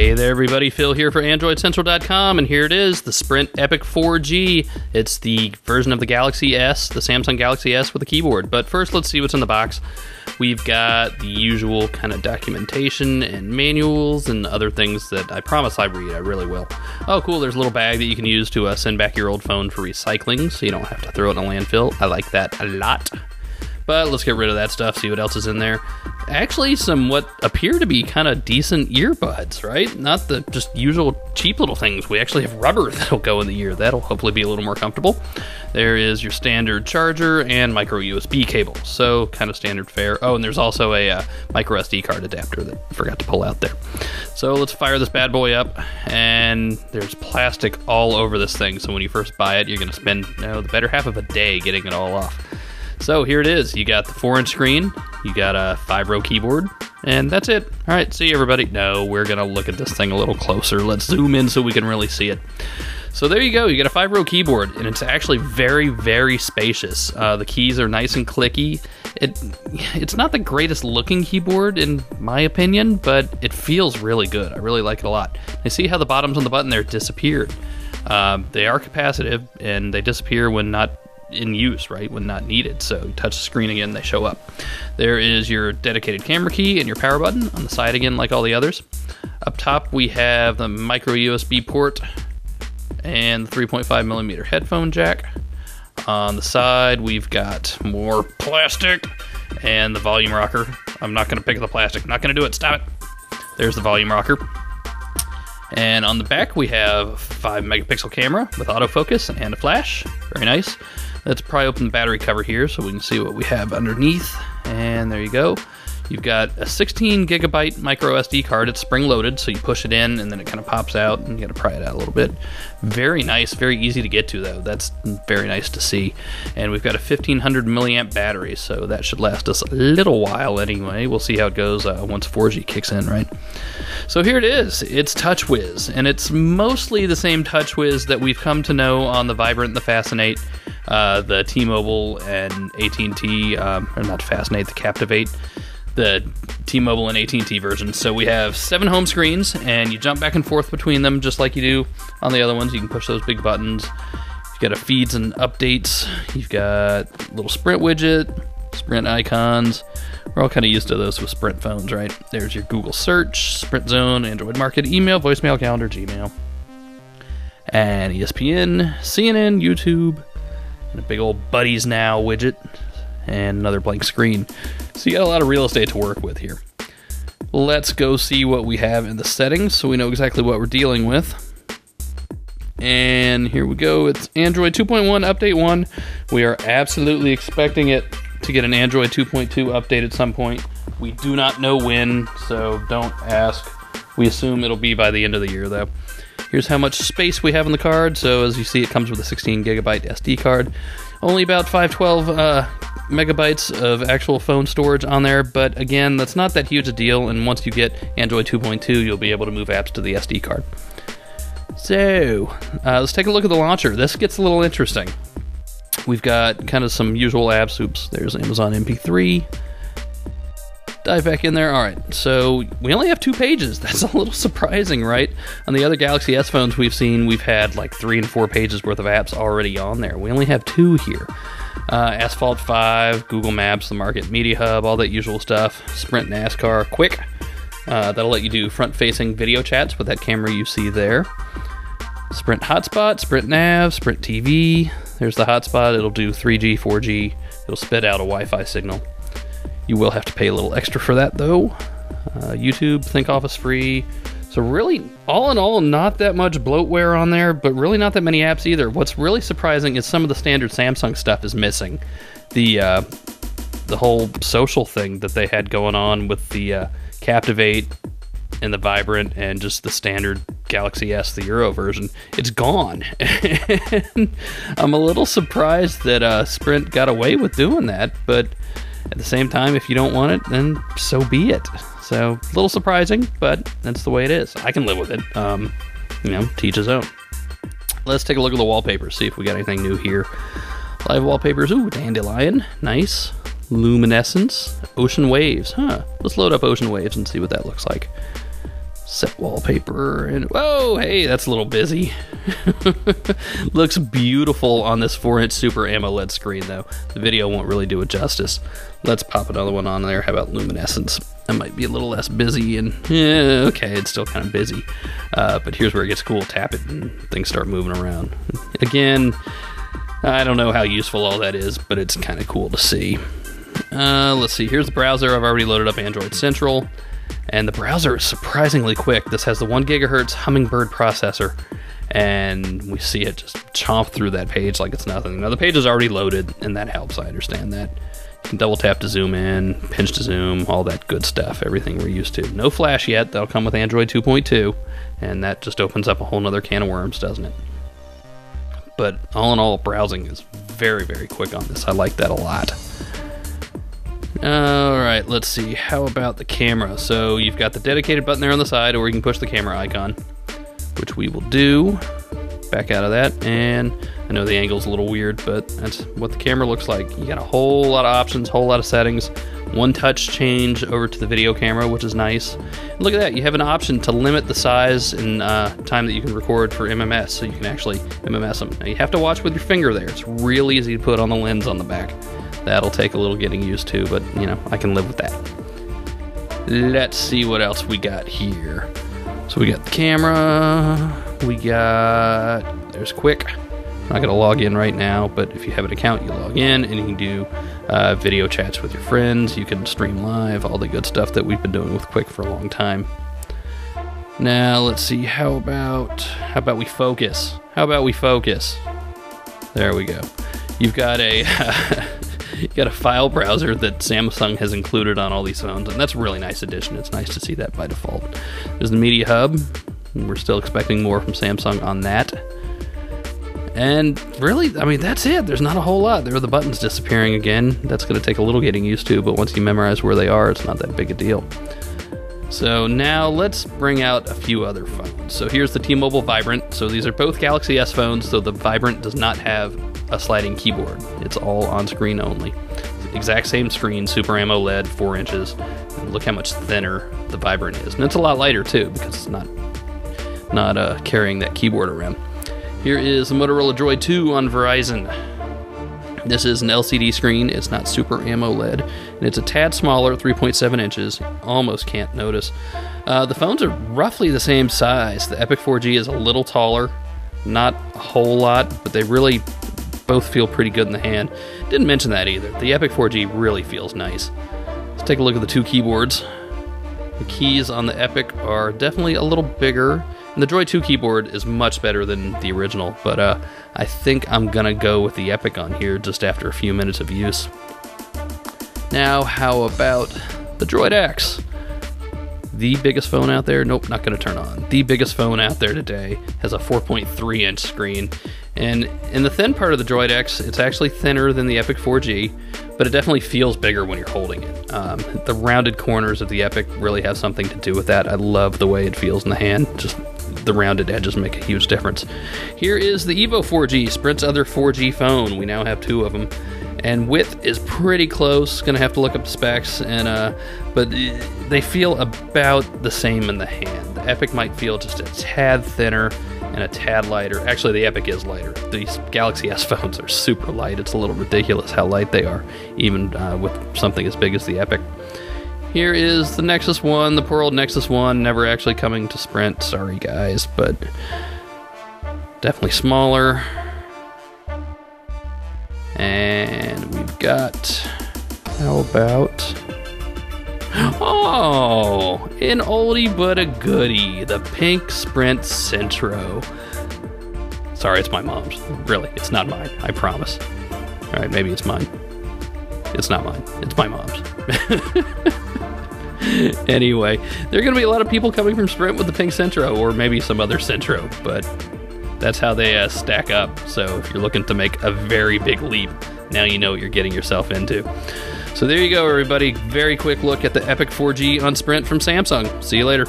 Hey there everybody, Phil here for AndroidCentral.com, and here it is, the Sprint Epic 4G. It's the version of the Galaxy S, the Samsung Galaxy S with a keyboard. But first, let's see what's in the box. We've got the usual kind of documentation and manuals and other things that I promise I read. I really will. Oh cool, there's a little bag that you can use to send back your old phone for recycling, so you don't have to throw it in a landfill. I like that a lot. But let's get rid of that stuff, see what else is in there. Actually, some what appear to be kind of decent earbuds, right? Not the just usual cheap little things. We actually have rubber that'll go in the ear. That'll hopefully be a little more comfortable. There is your standard charger and micro USB cable. So kind of standard fare. Oh, and there's also a micro SD card adapter that I forgot to pull out there. So let's fire this bad boy up. And there's plastic all over this thing. So when you first buy it, you're going to spend the better half of a day getting it all off. So here it is. You got the 4-inch screen, you got a 5-row keyboard, and that's it. All right, see you everybody. No, we're gonna look at this thing a little closer. Let's zoom in so we can really see it. So there you go. You got a 5-row keyboard, and it's actually very, very spacious. The keys are nice and clicky. It's not the greatest looking keyboard in my opinion, but it feels really good. I really like it a lot. I see how the buttons on the button there disappeared. They are capacitive, and they disappear when not in use, right, when not needed. So you touch the screen again, they show up. There is your dedicated camera key and your power button on the side again, like all the others. Up top we have the micro USB port and the 3.5mm headphone jack. On the side we've got more plastic and the volume rocker. I'm not going to pick the plastic, not going to do it, stop it. There's the volume rocker. And on the back we have a 5-megapixel camera with autofocus and a flash. Very nice. Let's pry open the battery cover here so we can see what we have underneath. And there you go. You've got a 16GB micro SD card. It's spring-loaded, so you push it in and then it kind of pops out, and you got to pry it out a little bit. Very nice, very easy to get to though. That's very nice to see. And we've got a 1500 milliamp battery, so that should last us a little while anyway. We'll see how it goes once 4G kicks in, right? So here it is. It's TouchWiz, and it's mostly the same TouchWiz that we've come to know on the Vibrant, the Fascinate, the T-Mobile and AT&T, or not Fascinate, the Captivate, the T-Mobile and AT&T version. So we have 7 home screens, and you jump back and forth between them just like you do on the other ones. You can push those big buttons. You've got a feeds and updates. You've got a little Sprint widget, Sprint icons. We're all kind of used to those with Sprint phones, right? There's your Google search, Sprint Zone, Android Market, email, voicemail, calendar, Gmail, and ESPN, CNN, YouTube, and a big old Buddies Now widget, and another blank screen. So you got a lot of real estate to work with here. Let's go see what we have in the settings so we know exactly what we're dealing with. And here we go. It's Android 2.1 Update 1. We are absolutely expecting it to get an Android 2.2 update at some point. We do not know when, so don't ask. We assume it'll be by the end of the year, though. Here's how much space we have in the card. So as you see, it comes with a 16GB SD card. Only about 512 megabytes of actual phone storage on there, but again, that's not that huge a deal, and once you get Android 2.2, you'll be able to move apps to the SD card. So, let's take a look at the launcher. This gets a little interesting. We've got kind of some usual apps. Oops, there's Amazon MP3. Dive back in there. Alright, so we only have 2 pages. That's a little surprising, right? On the other Galaxy S phones we've had like 3 and 4 pages worth of apps already on there. We only have 2 here. Asphalt 5, Google Maps, the Market Media Hub, all that usual stuff. Sprint NASCAR Quick. That'll let you do front-facing video chats with that camera you see there. Sprint Hotspot, Sprint Nav, Sprint TV. There's the hotspot. It'll do 3G, 4G. It'll spit out a Wi-Fi signal. You will have to pay a little extra for that, though. YouTube, ThinkOffice free. So really, all in all, not that much bloatware on there, but really not that many apps either. What's really surprising is some of the standard Samsung stuff is missing. The whole social thing that they had going on with the Captivate and the Vibrant and just the standard Galaxy S, the Euro version, it's gone. And I'm a little surprised that Sprint got away with doing that, but at the same time, if you don't want it, then so be it. So, a little surprising, but that's the way it is. I can live with it. Teach his own. Let's take a look at the wallpapers, see if we got anything new here. Live wallpapers, ooh, dandelion, nice. Luminescence, ocean waves, huh. Let's load up ocean waves and see what that looks like. Set wallpaper, and whoa, hey, that's a little busy. Looks beautiful on this 4-inch Super AMOLED screen, though. The video won't really do it justice. Let's pop another one on there. How about luminescence? That might be a little less busy, and yeah, okay, it's still kind of busy. But here's where it gets cool. Tap it, and things start moving around. Again, I don't know how useful all that is, but it's kind of cool to see. Let's see. Here's the browser. I've already loaded up Android Central. And the browser is surprisingly quick. This has the 1 gigahertz Hummingbird processor, and we see it just chomp through that page like it's nothing. Now, the page is already loaded, and that helps. I understand that. You can double tap to zoom in, pinch to zoom, all that good stuff, everything we're used to. No flash yet. That'll come with Android 2.2, and that just opens up a whole nother can of worms, doesn't it? But all in all, browsing is very, very quick on this. I like that a lot. Alright, let's see. How about the camera? So you've got the dedicated button there on the side, or you can push the camera icon, which we will do. Back out of that, and I know the angle's a little weird, but that's what the camera looks like. You got a whole lot of options, whole lot of settings. One touch change over to the video camera, which is nice. And look at that, you have an option to limit the size and time that you can record for MMS, so you can actually MMS them. Now you have to watch with your finger there. It's real easy to put on the lens on the back. That'll take a little getting used to, but, you know, I can live with that. Let's see what else we got here. So we got the camera, there's Quick. I'm not going to log in right now, but if you have an account, you log in, and you can do video chats with your friends. You can stream live, all the good stuff that we've been doing with Quick for a long time. Now, let's see, how about we focus? How about we focus? There we go. You've got a... You got a file browser that Samsung has included on all these phones, and that's a really nice addition. It's nice to see that by default. There's the Media Hub. We're still expecting more from Samsung on that. And really, I mean, that's it. There's not a whole lot. There are the buttons disappearing again. That's going to take a little getting used to, but once you memorize where they are, it's not that big a deal. So now let's bring out a few other phones. So here's the T-Mobile Vibrant. So these are both Galaxy S phones, though the Vibrant does not have a sliding keyboard. It's all on screen only. Exact same screen, Super AMOLED, 4 inches. And look how much thinner the Vibrant is. And it's a lot lighter too, because it's not carrying that keyboard around. Here is the Motorola Droid 2 on Verizon. This is an LCD screen. It's not Super AMOLED, and it's a tad smaller, 3.7 inches. Almost can't notice. The phones are roughly the same size. The Epic 4G is a little taller, not a whole lot, but they really both feel pretty good in the hand. Didn't mention that either. The Epic 4G really feels nice. Let's take a look at the two keyboards. The keys on the Epic are definitely a little bigger, and the Droid 2 keyboard is much better than the original, but I think I'm gonna go with the Epic on here just after a few minutes of use. Now, how about the Droid X? The biggest phone out there? Nope, not gonna turn on. The biggest phone out there today has a 4.3 inch screen, and in the thin part of the Droid X, it's actually thinner than the Epic 4G, but it definitely feels bigger when you're holding it. The rounded corners of the Epic really have something to do with that. I love the way it feels in the hand. Just the rounded edges make a huge difference. Here is the Evo 4G, Sprint's other 4G phone. We now have two of them, and width is pretty close. Gonna have to look up the specs, and but they feel about the same in the hand. The Epic might feel just a tad thinner and a tad lighter. Actually, the Epic is lighter. These Galaxy S phones are super light. It's a little ridiculous how light they are, even with something as big as the Epic. Here is the Nexus 1, the poor old Nexus 1, never actually coming to Sprint. Sorry, guys, but definitely smaller. And we've got, how about, oh, an oldie but a goodie, the pink Sprint Centro. Sorry, it's my mom's. Really, it's not mine, I promise. All right, maybe it's mine. It's not mine, it's my mom's. Anyway, there are going to be a lot of people coming from Sprint with the pink Centro, or maybe some other Centro, but that's how they stack up. So if you're looking to make a very big leap, now you know what you're getting yourself into. So there you go, everybody. Very quick look at the Epic 4G on Sprint from Samsung. See you later.